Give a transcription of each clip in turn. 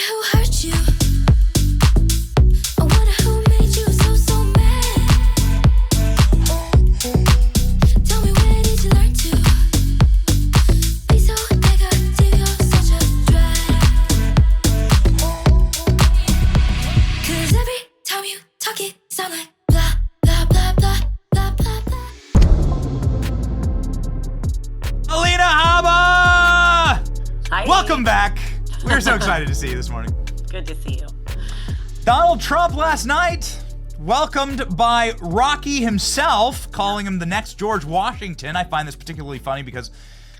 who hurt you. I wonder who made you so mad. Tell me, where did you learn to be so negative? You're such a drag. 'Cause every time you talk it sound like blah blah blah blah blah blah blah. Alina Habba! Hi. Welcome back. We're so excited to see you this morning. Good to see you. Donald Trump last night, welcomed by Rocky himself, calling him the next George Washington. I find this particularly funny because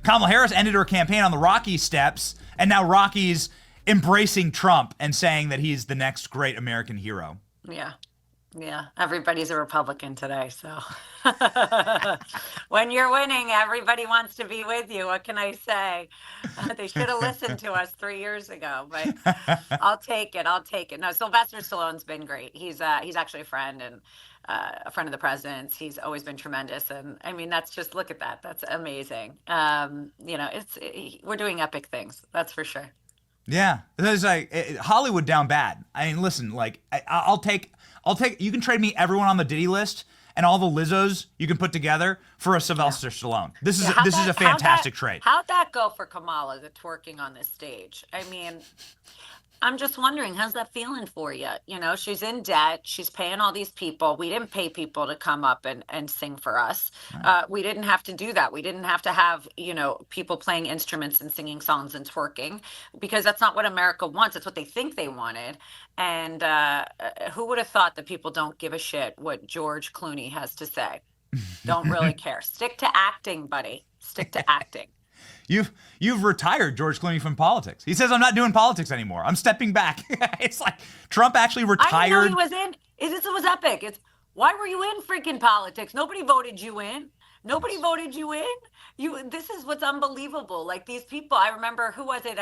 Kamala Harris ended her campaign on the Rocky steps, and now Rocky's embracing Trump and saying that he's the next great American hero. Yeah. Everybody's a Republican today, so when you're winning, everybody wants to be with you. What can I say? They should have listened to us 3 years ago, but I'll take it. No, Sylvester Stallone's been great. He's actually a friend and a friend of the president's. He's always been tremendous, and I mean, that's just, look at that. That's amazing. We're doing epic things. That's for sure. Yeah, it's like Hollywood down bad. I mean, listen, like I'll take. You can trade me everyone on the Diddy list and all the Lizzos you can put together for a Sylvester Stallone. This is a fantastic trade. How'd that go for Kamala, the twerking on this stage? I mean, I'm just wondering, how's that feeling for you? You know, she's in debt. She's paying all these people. We didn't pay people to come up and sing for us. We didn't have to do that. We didn't have to have, people playing instruments and singing songs and twerking, because that's not what America wants. It's what they think they wanted. And who would have thought that people don't give a shit what George Clooney has to say? Don't really care. Stick to acting, buddy. Stick to acting. You've retired George Clooney from politics. He says, I'm not doing politics anymore. I'm stepping back. It's like Trump actually retired. I didn't know he was in. This was epic. It's, why were you in freaking politics? Nobody voted you in. This is what's unbelievable. Like, these people, I remember, who was it?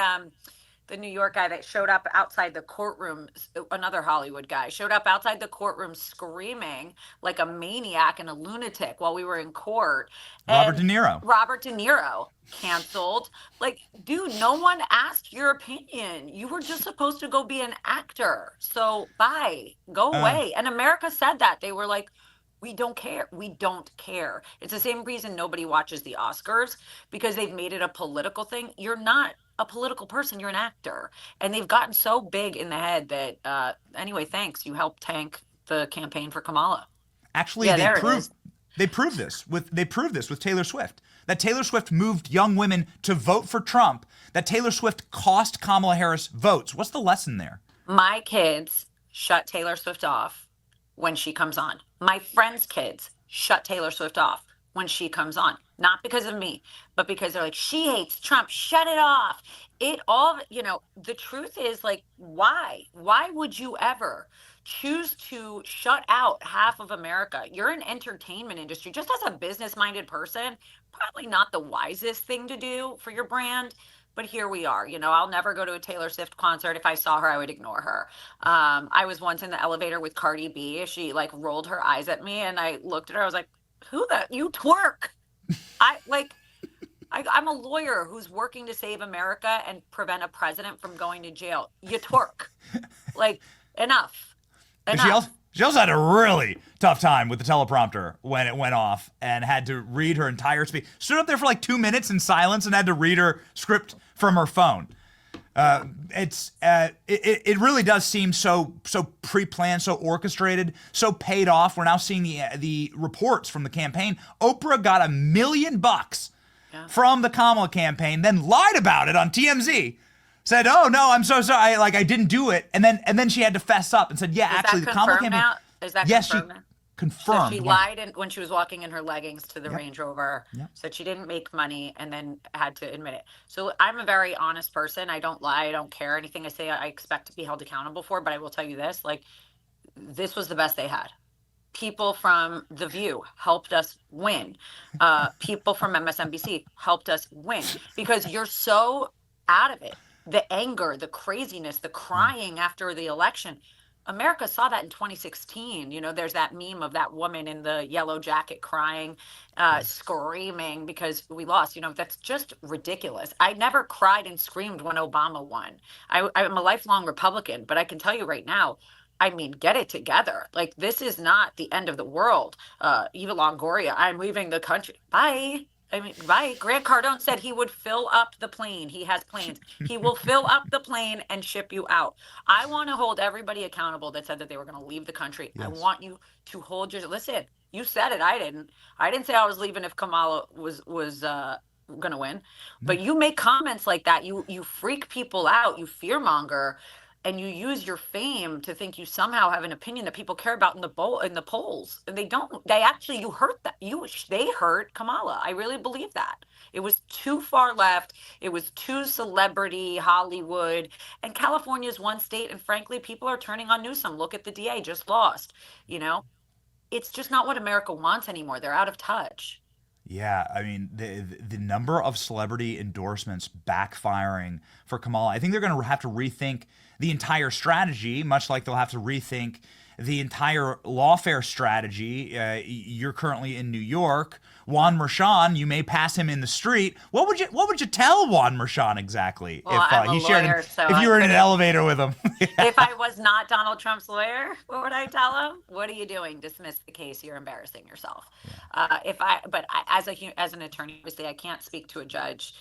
The New York guy that showed up outside the courtroom, another Hollywood guy, showed up outside the courtroom screaming like a maniac and a lunatic while we were in court. Robert De Niro canceled. Like, dude, no one asked your opinion. You were just supposed to go be an actor. So bye, go away. And America said that. They were like, we don't care. We don't care. It's the same reason nobody watches the Oscars, because they've made it a political thing. You're not a political person. You're an actor. And they've gotten so big in the head that, anyway, thanks. You helped tank the campaign for Kamala. Actually, they proved this with Taylor Swift. That Taylor Swift moved young women to vote for Trump. That Taylor Swift cost Kamala Harris votes. What's the lesson there? My kids shut Taylor Swift off when she comes on. My friends' kids shut Taylor Swift off when she comes on. Not because of me, but because they're like, she hates Trump, shut it off. The truth is, like, why? Why would you ever choose to shut out half of America? You're an entertainment industry. Just as a business-minded person, probably not the wisest thing to do for your brand. But here we are. I'll never go to a Taylor Swift concert. If I saw her, I would ignore her. I was once in the elevator with Cardi B. She rolled her eyes at me, and I looked at her. I was like, you twerk. I'm a lawyer who's working to save America and prevent a president from going to jail. You twerk. Enough. She also had a really tough time with the teleprompter when it went off and had to read her entire speech. Stood up there for 2 minutes in silence and had to read her script from her phone. It really does seem so pre-planned, so orchestrated, so paid off. We're now seeing the reports from the campaign. Oprah got $1 million from the Kamala campaign, then lied about it on TMZ. Said, "Oh no, I'm so sorry. I didn't do it." And then she had to fess up and said, "Yeah, actually, the Kamala campaign." Is that yes, confirmed now? Confirmed. So she lied when she was walking in her leggings to the Range Rover, said she didn't make money, and then had to admit it. So I'm a very honest person. I don't lie. I don't care. Anything I say, I expect to be held accountable for. But I will tell you this, this was the best they had. People from The View helped us win. People from MSNBC helped us win, because you're so out of it. The anger, the craziness, the crying after the election. America saw that in 2016. You know, there's that meme of that woman in the yellow jacket crying, Yes. screaming because we lost. You know, that's just ridiculous. I never cried and screamed when Obama won. I'm a lifelong Republican, but I can tell you right now, I mean, get it together. Like, this is not the end of the world. Eva Longoria, I'm leaving the country. Bye. I mean, right. Grant Cardone said he would fill up the plane. He has planes. He will fill up the plane and ship you out. I want to hold everybody accountable that said that they were going to leave the country. I Yes. want you to hold your listen. You said it. I didn't. I didn't say I was leaving if Kamala was going to win. No. But you make comments like that. You freak people out. You fearmonger, and you use your fame to think you somehow have an opinion that people care about in the polls, and they don't. They actually, you hurt that they hurt Kamala. I really believe that. It was too far left. It was too celebrity Hollywood, and California is one state, and frankly, people are turning on Newsom. Look at the DA just lost. You know, it's just not what America wants anymore. They're out of touch. Yeah, I mean the number of celebrity endorsements backfiring for Kamala. I think they're going to have to rethink the entire strategy, much like they'll have to rethink the entire lawfare strategy. You're currently in New York. Juan Merchan, you may pass him in the street. What would you tell Juan Merchan exactly Well, if I'm a he shared lawyer, so if I you were in an couldn't. elevator with him? If I was not Donald Trump's lawyer, what would I tell him? What are you doing? Dismiss the case. You're embarrassing yourself. As an attorney, obviously, I can't speak to a judge.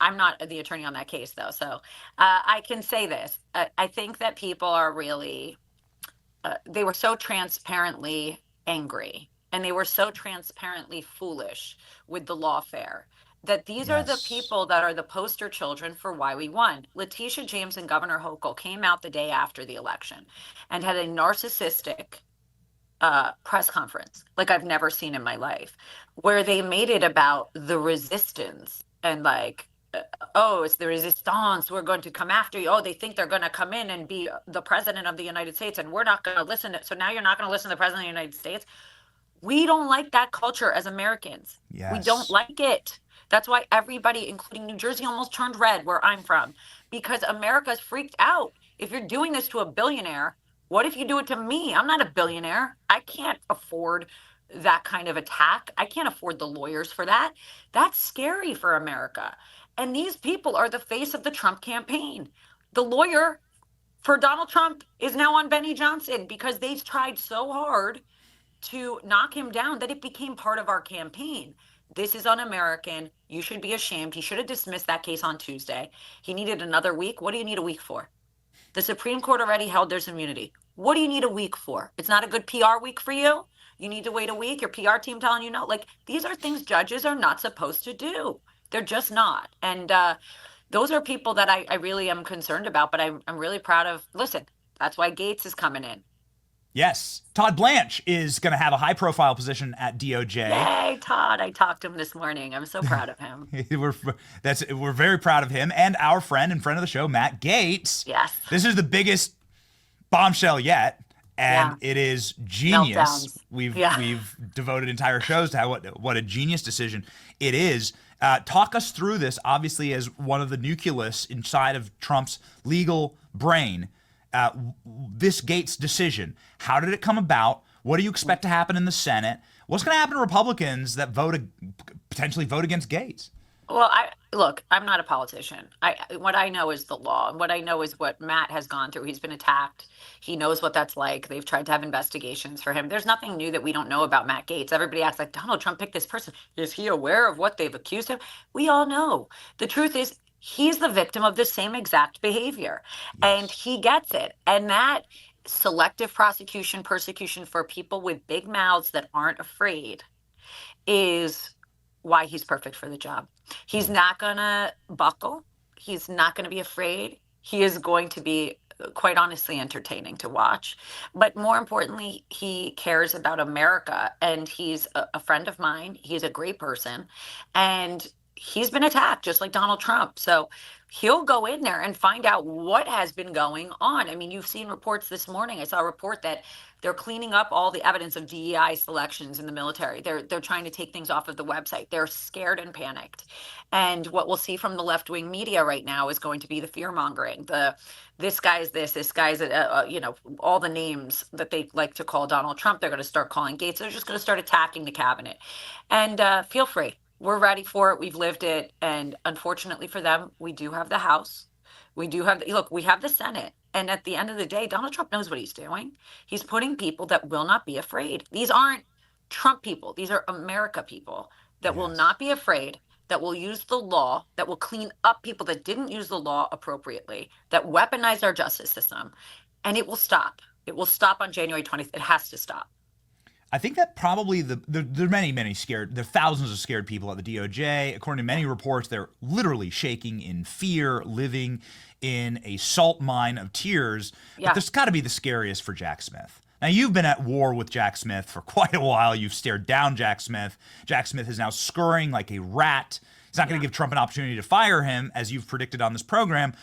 I'm not the attorney on that case, though, so I can say this. I think that people are really they were so transparently angry and they were so transparently foolish with the lawfare that these are the Yes. people that are the poster children for why we won. Letitia James and Governor Hochul came out the day after the election and had a narcissistic press conference like I've never seen in my life, where they made it about the resistance and like, oh, it's the resistance. We're going to come after you. Oh, they think they're going to come in and be the president of the United States, and we're not going to listen. So now you're not going to listen to the president of the United States. We don't like that culture as Americans. We don't Yes. like it. That's why everybody, including New Jersey, almost turned red where I'm from, because America's freaked out. If you're doing this to a billionaire, what if you do it to me? I'm not a billionaire. I can't afford that kind of attack. I can't afford the lawyers for that. That's scary for America. And these people are the face of the Trump campaign. The lawyer for Donald Trump is now on Benny Johnson because they tried so hard to knock him down that it became part of our campaign. This is un-American. You should be ashamed. He should have dismissed that case on Tuesday. He needed another week. What do you need a week for? The Supreme Court already held there's immunity. What do you need a week for? It's not a good PR week for you? You need to wait a week? Your PR team telling you no? Like, these are things judges are not supposed to do. They're just not. And those are people that I really am concerned about, but I'm really proud of. Listen, that's why Gaetz is coming in. Yes. Todd Blanche is going to have a high profile position at DOJ. Yay, Todd. I talked to him this morning. I'm so proud of him. We're very proud of him and our friend and friend of the show, Matt Gaetz. Yes. This is the biggest bombshell yet, and Yeah. it is genius. Meltdowns. We've Yeah. we've devoted entire shows to what a genius decision it is. Talk us through this, obviously, as one of the nucleus inside of Trump's legal brain. This Gaetz decision. How did it come about? What do you expect to happen in the Senate? What's going to happen to Republicans that potentially vote against Gaetz? Well, I'm not a politician. What I know is the law. And what I know is what Matt has gone through. He's been attacked. He knows what that's like. They've tried to have investigations for him. There's nothing new that we don't know about Matt Gaetz. Everybody acts like Donald Trump picked this person. Is he aware of what they've accused him? We all know. The truth is, he's the victim of the same exact behavior, and he gets it. And that selective prosecution, persecution for people with big mouths that aren't afraid is why he's perfect for the job. He's not going to buckle. He's not going to be afraid. He is going to be, quite honestly, entertaining to watch. But more importantly, he cares about America, and he's a friend of mine. He's a great person. And he's been attacked just like Donald Trump. So he'll go in there and find out what has been going on. I mean, you've seen reports this morning. I saw a report that they're cleaning up all the evidence of DEI selections in the military. They're trying to take things off of the website. They're scared and panicked. And what we'll see from the left-wing media right now is going to be the fear-mongering. This guy's this guy's all the names that they like to call Donald Trump. They're going to start calling Gaetz. They're just going to start attacking the cabinet. And feel free. We're ready for it. We've lived it. And unfortunately for them, we do have the House. We do have, we have the Senate. And at the end of the day, Donald Trump knows what he's doing. He's putting people that will not be afraid. These aren't Trump people. These are America people that will not be afraid, that will use the law, that will clean up people that didn't use the law appropriately, that weaponize our justice system. And it will stop. It will stop on January 20th. It has to stop. I think that probably there are many scared. There are thousands of scared people at the DOJ. According to many reports, they're literally shaking in fear, living in a salt mine of tears. Yeah. But this got to be the scariest for Jack Smith. Now, you've been at war with Jack Smith for quite a while. You've stared down Jack Smith. Jack Smith is now scurrying like a rat. He's not going to give Trump an opportunity to fire him, as you've predicted on this program.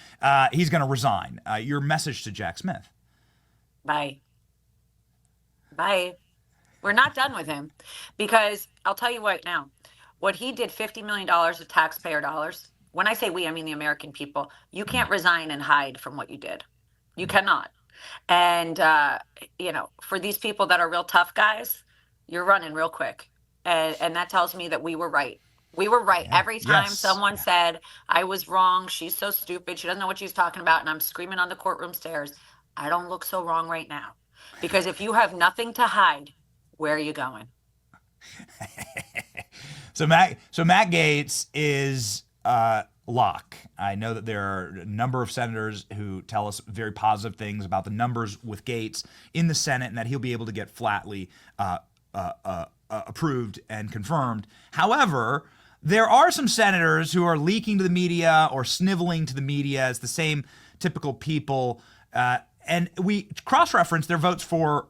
He's going to resign. Your message to Jack Smith? Bye. We're not done with him, because I'll tell you what now, what he did, $50 million of taxpayer dollars. When I say we, I mean the American people. You can't resign and hide from what you did. You cannot. And, for these people that are real tough guys, you're running real quick. And that tells me that we were right. We were right. Yeah. Every time Yes. someone said, I was wrong, she's so stupid, she doesn't know what she's talking about, and I'm screaming on the courtroom stairs, I don't look so wrong right now. Because if you have nothing to hide, where are you going? So Matt Gaetz is lock. I know that there are a number of senators who tell us very positive things about the numbers with Gaetz in the Senate, and that he'll be able to get flatly approved and confirmed. However, there are some senators who are leaking to the media or sniveling to the media as the same typical people, and we cross-reference their votes for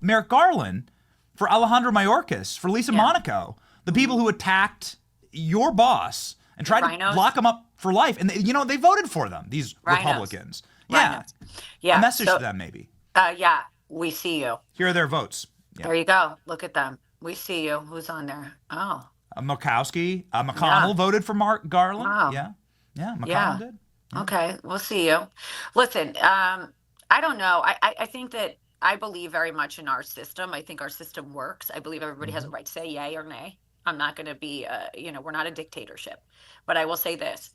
Merrick Garland, for Alejandro Mayorkas, for Lisa Monaco, the people who attacked your boss and tried to lock him up for life. And, they voted for them, these Republicans. Yeah. Yeah. A message to them, maybe. Yeah, we see you. Here are their votes. Yeah. There you go. Look at them. We see you. Who's on there? Oh. McConnell voted for Mark Garland. Wow. Yeah, McConnell did. Yeah. Okay, we'll see you. Listen, I don't know. I think that I believe very much in our system. I think our system works. I believe everybody has a right to say yay or nay. I'm not going to be, we're not a dictatorship. But I will say this.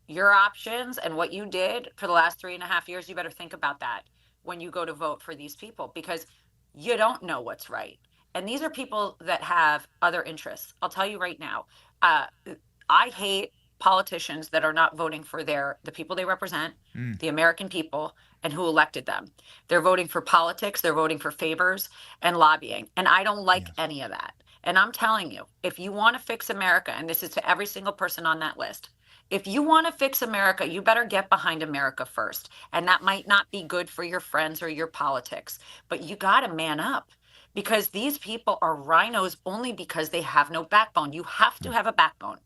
Your options and what you did for the last 3.5 years, you better think about that when you go to vote for these people, because you don't know what's right. And these are people that have other interests. I'll tell you right now, I hate politicians that are not voting for the people they represent, the American people, and who elected them. They're voting for politics, they're voting for favors and lobbying. And I don't like any of that. And I'm telling you, if you want to fix America, and this is to every single person on that list, if you want to fix America, you better get behind America first. And that might not be good for your friends or your politics, but you got to man up, because these people are rhinos only because they have no backbone. You have to have a backbone.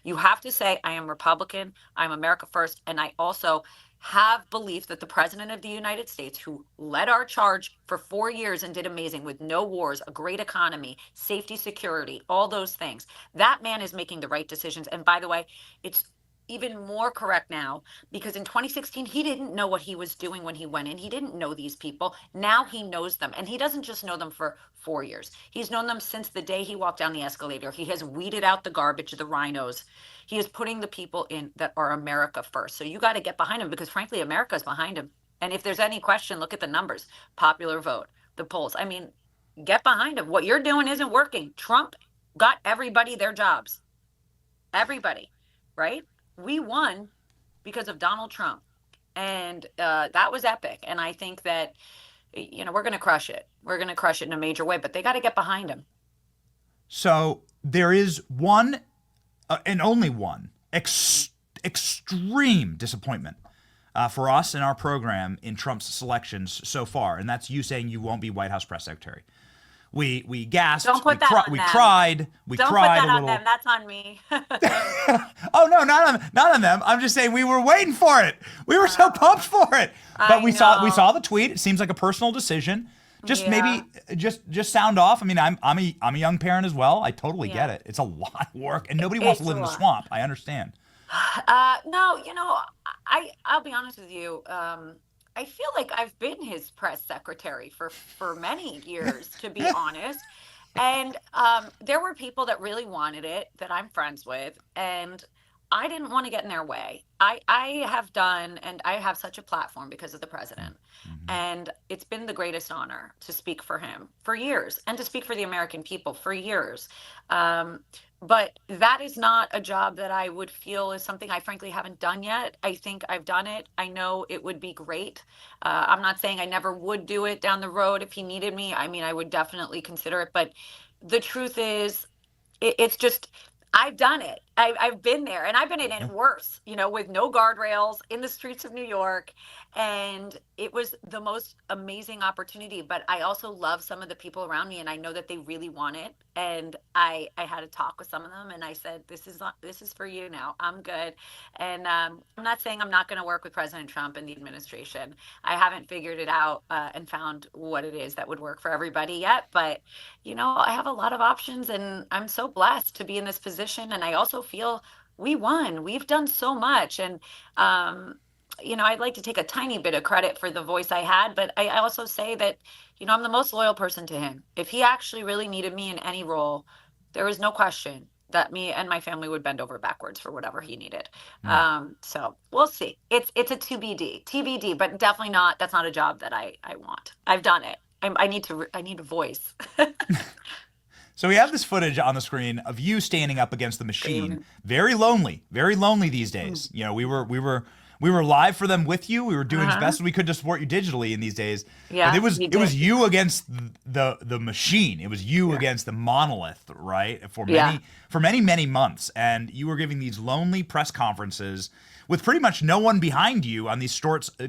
You have to say, I am Republican, I'm America first, and I also have belief that the President of the United States, who led our charge for 4 years and did amazing with no wars, a great economy, safety, security, all those things, that man is making the right decisions. And by the way, it's even more correct now, because in 2016, he didn't know what he was doing when he went in. He didn't know these people. Now he knows them. And he doesn't just know them for 4 years. He's known them since the day he walked down the escalator. He has weeded out the garbage, the rhinos. He is putting the people in that are America first. So you got to get behind him, because frankly, America's behind him. And if there's any question, look at the numbers, popular vote, the polls. I mean, get behind him. What you're doing isn't working. Trump got everybody their jobs. Everybody, right? We won because of Donald Trump. And that was epic. And I think that, we're going to crush it. We're going to crush it in a major way, but they got to get behind him. So there is one and only one extreme disappointment for us in our program in Trump's selections so far. And that's you saying you won't be White House press secretary. We gasped. Don't put that on we them. cried. We Don't cried put that a on little. them. That's on me. Oh no, not on them. I'm just saying we were waiting for it. We were so pumped for it. But we saw the tweet. It seems like a personal decision. Just maybe just sound off. I mean, I'm a young parent as well. I totally get it. It's a lot of work, and nobody wants to live in the swamp. I understand. No, I'll be honest with you. I feel like I've been his press secretary for many years, to be honest. And there were people that really wanted it that I'm friends with, and I didn't want to get in their way. I have done, and I have such a platform because of the president. And it's been the greatest honor to speak for him for years and to speak for the American people for years. But that is not a job that I would feel is something I frankly haven't done yet. I think I've done it. I know it would be great. I'm not saying I never would do it down the road if he needed me. I mean, I would definitely consider it. But the truth is, it's just, I've done it. I've been there, and I've been in it worse, with no guardrails in the streets of New York. And it was the most amazing opportunity. But I also love some of the people around me, and I know that they really want it. And I had a talk with some of them, and I said, this is for you now. I'm good. And I'm not saying I'm not going to work with President Trump and the administration. I haven't figured it out and found what it is that would work for everybody yet. But, I have a lot of options, and I'm so blessed to be in this position. And I also feel we won. We've done so much. And, I'd like to take a tiny bit of credit for the voice I had, but I also say that, I'm the most loyal person to him. If he actually really needed me in any role, there is no question that me and my family would bend over backwards for whatever he needed. So we'll see. It's a TBD, but definitely not. That's not a job that I want. I've done it. I need a voice. So we have this footage on the screen of you standing up against the machine. Very lonely these days. We were live for them with you. We were doing as best as we could to support you digitally in these days. Yeah, but it was you against the machine. It was you against the monolith, right? For many months, and you were giving these lonely press conferences with pretty much no one behind you on these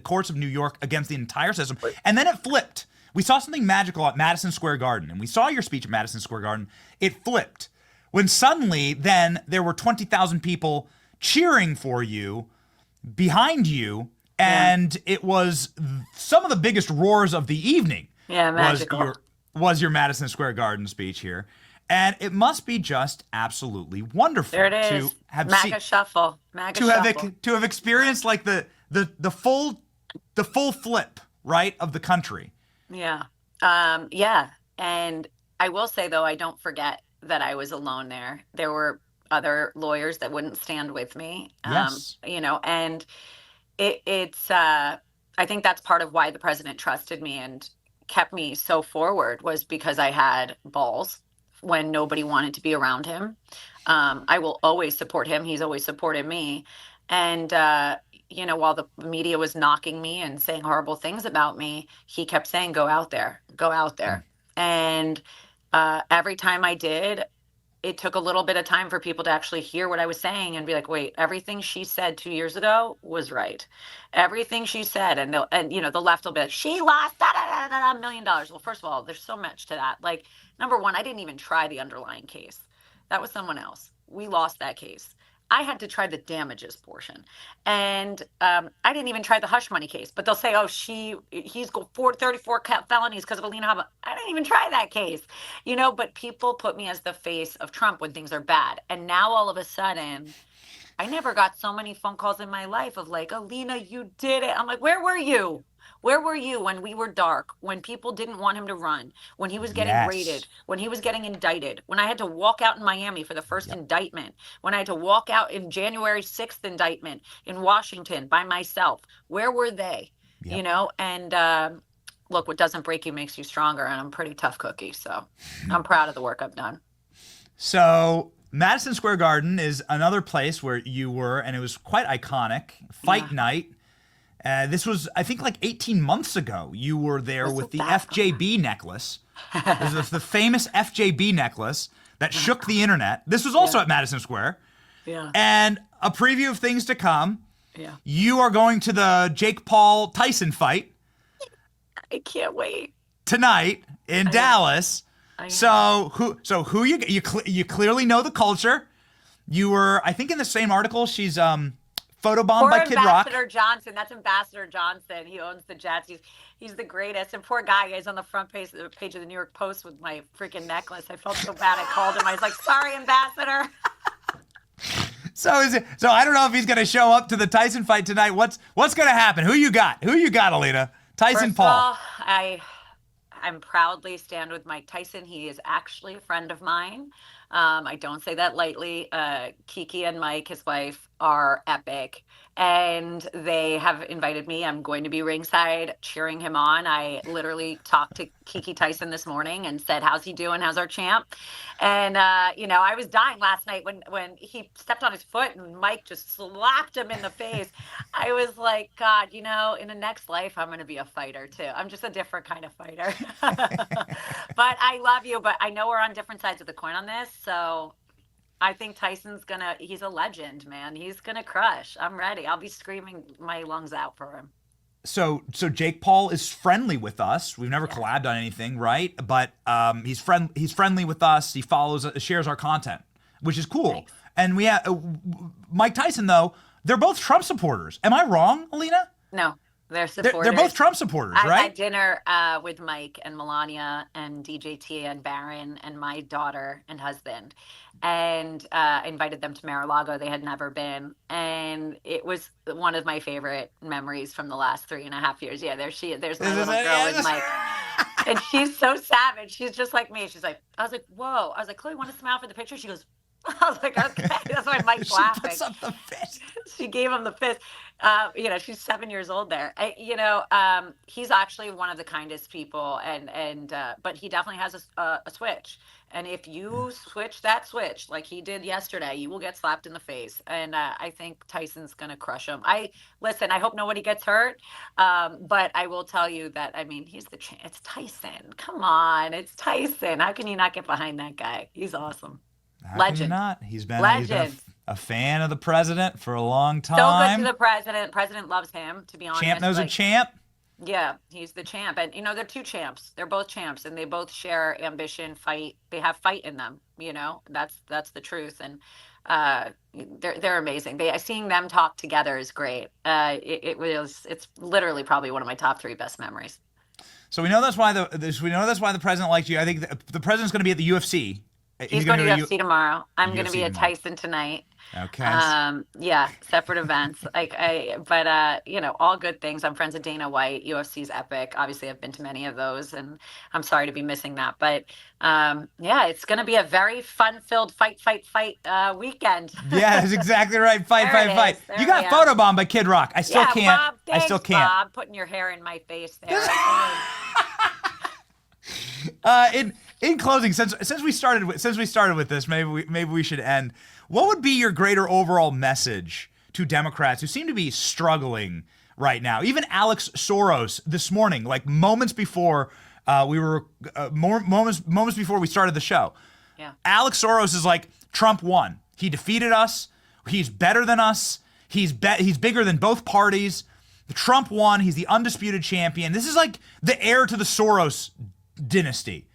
courts of New York against the entire system. And then it flipped. We saw something magical at Madison Square Garden, and we saw your speech at Madison Square Garden. It flipped when suddenly then there were 20,000 people cheering for you, behind you, and it was some of the biggest roars of the evening. Yeah, magical. Was your Madison Square Garden speech here. And it must be just absolutely wonderful there it is. To have MAGA shuffle. to have experienced like the full flip, right, of the country. Yeah. Yeah. And I will say, though, I don't forget that I was alone there. There were other lawyers that wouldn't stand with me. Yes. And it's I think that's part of why the president trusted me and kept me so forward, was because I had balls when nobody wanted to be around him. I will always support him. He's always supported me. And, while the media was knocking me and saying horrible things about me, he kept saying, go out there. And every time I did, it took a little bit of time for people to actually hear what I was saying and be like, wait, everything she said 2 years ago was right. Everything she said. And the left will be like, she lost $1 million. Well, first of all, there's so much to that. Like, number one, I didn't even try the underlying case. That was someone else. We lost that case. I had to try the damages portion. And I didn't even try the hush money case. But they'll say, oh, he's got 34 felonies because of Alina Habba. I didn't even try that case. But people put me as the face of Trump when things are bad. And now all of a sudden, I never got so many phone calls in my life of like, Alina, you did it. I'm like, where were you? Where were you when we were dark, when people didn't want him to run, when he was getting raided, when he was getting indicted, when I had to walk out in Miami for the first indictment, when I had to walk out in January 6th indictment in Washington by myself? Where were they? And look, what doesn't break you makes you stronger. And I'm a pretty tough cookie. So I'm proud of the work I've done. So Madison Square Garden is another place where you were, and it was quite iconic. Fight night. This was, I think, like 18 months ago. You were there with the FJB necklace. This is the famous FJB necklace that shook the internet. This was also at Madison Square. Yeah. And a preview of things to come. Yeah. You are going to the Jake Paul Tyson fight. I can't wait. Tonight in Dallas. So who you clearly know the culture. You were, I think, in the same article. She's photobombed by Kid Rock. Ambassador Johnson. That's Ambassador Johnson. He owns the Jets. He's the greatest. And poor guy is on the front page of the New York Post with my freaking necklace. I felt so bad. I called him. I was like, sorry, Ambassador. So I don't know if he's going to show up to the Tyson fight tonight. What's going to happen? Who you got, Alina? Tyson, Paul. First of all, I'm proudly stand with Mike Tyson. He is actually a friend of mine. I don't say that lightly. Kiki and Mike, his wife, are epic. And they have invited me. I'm going to be ringside cheering him on. I literally talked to Kiki Tyson this morning and said, how's he doing? How's our champ? And, I was dying last night when he stepped on his foot and Mike just slapped him in the face. I was like, God, in the next life, I'm going to be a fighter too. I'm just a different kind of fighter. But I love you. But I know we're on different sides of the coin on this. So I think Tyson's he's a legend, man. He's going to crush. I'm ready. I'll be screaming my lungs out for him. So Jake Paul is friendly with us. We've never collabed on anything, right? But he's friendly with us. He shares our content, which is cool. Thanks. And we have Mike Tyson, though. They're both Trump supporters. Am I wrong, Alina? No. They're supporters. They're both Trump supporters, right? I had dinner with Mike and Melania and DJT and Barron and my daughter and husband, and invited them to Mar-a-Lago. They had never been, and it was one of my favorite memories from the last 3.5 years. Yeah, there's my little girl with Mike, and she's so savage. She's just like me. She's like, I was like, whoa. I was like, Chloe, want to smile for the picture? She goes, I was like, okay. That's why Mike's laughing. Puts up the fist. She gave him the fist. She's 7 years old there. He's actually one of the kindest people, but he definitely has a switch. And if you switch that switch like he did yesterday, you will get slapped in the face. And I think Tyson's going to crush him. I hope nobody gets hurt. But I will tell you that, he's it's Tyson. Come on. It's Tyson. How can you not get behind that guy? He's awesome. Legend. Not. He's been a fan of the president for a long time. So good to the president. President loves him, to be honest. Champ knows a champ. Yeah, he's the champ. And, they're two champs. They're both champs, and they both share ambition, fight. They have fight in them, That's the truth. And they're amazing. Seeing them talk together is great. It's literally probably one of my top 3 best memories. So we know that's why the president liked you. I think the president's going to be at the UFC. He's going to UFC tomorrow. I'm going to be at Tyson tonight. Okay. Separate events. All good things. I'm friends with Dana White. UFC's epic. Obviously, I've been to many of those, and I'm sorry to be missing that. But it's going to be a very fun-filled fight weekend. Yeah, that's exactly right. Fight. You got photobombed by Kid Rock. I still can't. Bob, thanks, I still can't. Bob, putting your hair in my face there. In closing, since we started with this, maybe we should end. What would be your greater overall message to Democrats who seem to be struggling right now? Even Alex Soros this morning, like moments before moments before we started the show. Yeah. Alex Soros is like, Trump won. He defeated us. He's better than us. He's bigger than both parties. Trump won. He's the undisputed champion. This is like the heir to the Soros dynasty,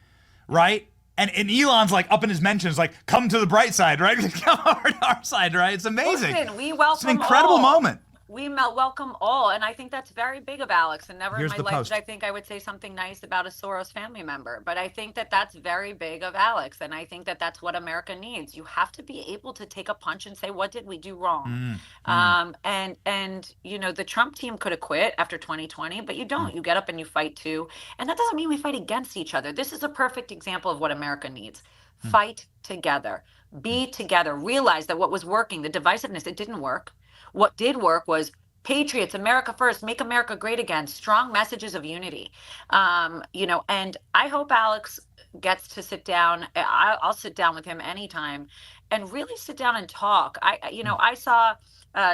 right? And Elon's like up in his mentions, like, come to the bright side, right? Come over to our side, right? It's amazing. Listen, we welcome it's an incredible moment. We welcome all, and I think that's very big of Alex. And never Here's in the my life post. did I think I would say something nice about a Soros family member. But I think that that's very big of Alex, and I think that that's what America needs. You have to be able to take a punch and say, what did we do wrong? And the Trump team could have quit after 2020, but you don't. You get up and you fight too. And that doesn't mean we fight against each other. This is a perfect example of what America needs. Fight together. Be together. Realize that what was working, the divisiveness, it didn't work. What did work was Patriots, America first, make America great again, strong messages of unity. And I hope Alex gets to sit down. I'll sit down with him anytime and really sit down and talk. I saw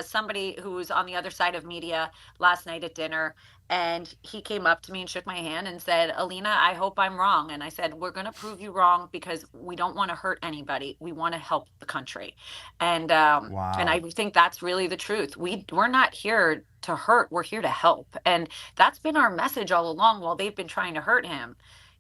somebody who was on the other side of media last night at dinner, and he came up to me and shook my hand and said, Alina, I hope I'm wrong. And I said, we're going to prove you wrong because we don't want to hurt anybody. We want to help the country. And Wow. And I think that's really the truth. We're not here to hurt. We're here to help. And that's been our message all along while they've been trying to hurt him,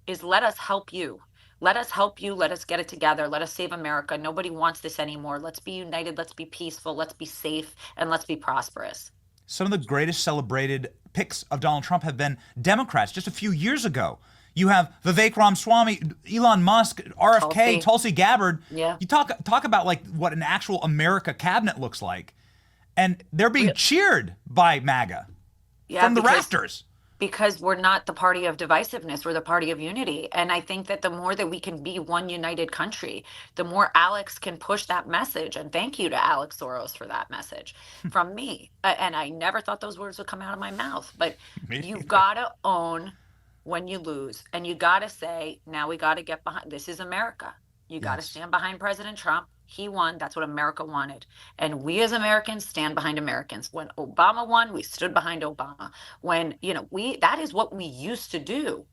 is let us help you. Let us help you. Let us get it together. Let us save America. Nobody wants this anymore. Let's be united. Let's be peaceful. Let's be safe. And let's be prosperous. Some of the greatest celebrated picks of Donald Trump have been Democrats. Just a few years ago, you have Vivek Ramaswamy, Elon Musk, RFK, Tulsi Gabbard. Yeah. You talk about like what an actual America cabinet looks like, and they're being cheered by MAGA from the rafters. Because we're not the party of divisiveness, we're the party of unity. And I think that the more that we can be one united country, the more Alex can push that message. And thank you to Alex Soros for that message from me. And I never thought those words would come out of my mouth. But you've got to own when you lose. And you got to say, now we got to get behind. This is America. You got to stand behind President Trump. He won. That's what America wanted. And we as Americans stand behind Americans. When Obama won, we stood behind Obama. When, that is what we used to do.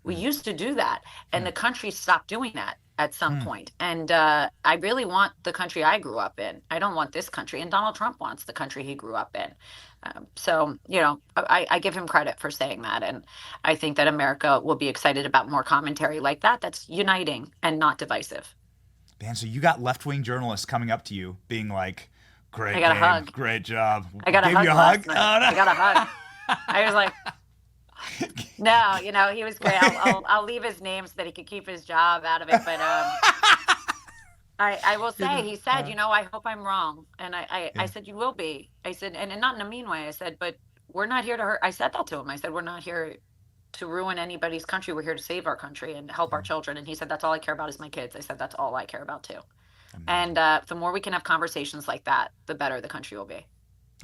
We used to do that. And the country stopped doing that at some point. And I really want the country I grew up in. I don't want this country. And Donald Trump wants the country he grew up in. So, I give him credit for saying that. And I think that America will be excited about more commentary like that. That's uniting and not divisive. Man, so you got left-wing journalists coming up to you being like, great I got game, a hug. Great job. I got a hug. You a hug? Oh, no. I got a hug. I was like, no, he was great. I'll leave his name so that he could keep his job out of it. But I will say, he said, I hope I'm wrong. And I said, you will be. I said, and not in a mean way. I said, but we're not here to hurt. I said that to him. I said, we're not here to ruin anybody's country. We're here to save our country and help our children. And he said, that's all I care about is my kids. I said, that's all I care about too. Amazing. And the more we can have conversations like that, the better the country will be.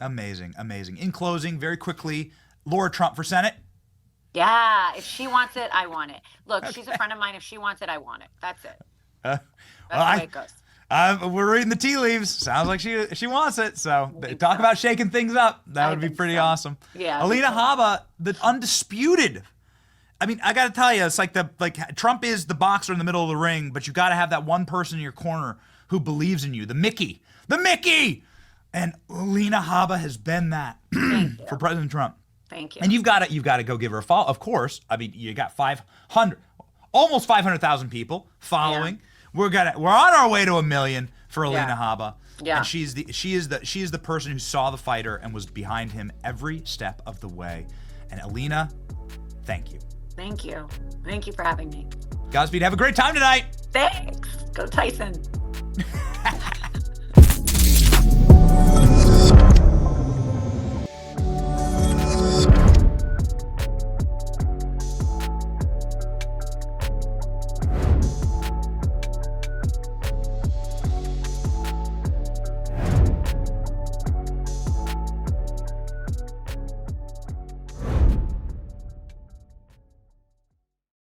Amazing. In closing, very quickly, Laura Trump for Senate. Yeah, if she wants it, I want it. Look, she's a friend of mine. If she wants it, I want it. That's it. That's the way it goes. We're reading the tea leaves. Sounds like she wants it. So talk about shaking things up. That would be pretty awesome. Yeah. Alina Habba, the undisputed. I mean, I got to tell you, it's like Trump is the boxer in the middle of the ring, but you got to have that one person in your corner who believes in you. The Mickey. And Alina Habba has been that for President Trump. Thank you. And you've got to go give her a follow. Of course. I mean, you got almost 500,000 people following. Yeah. We're on our way to 1 million for Alina Habba. Yeah. And she is the person who saw the fighter and was behind him every step of the way. And Alina, thank you. Thank you. Thank you for having me. Godspeed. Have a great time tonight. Thanks. Go Tyson.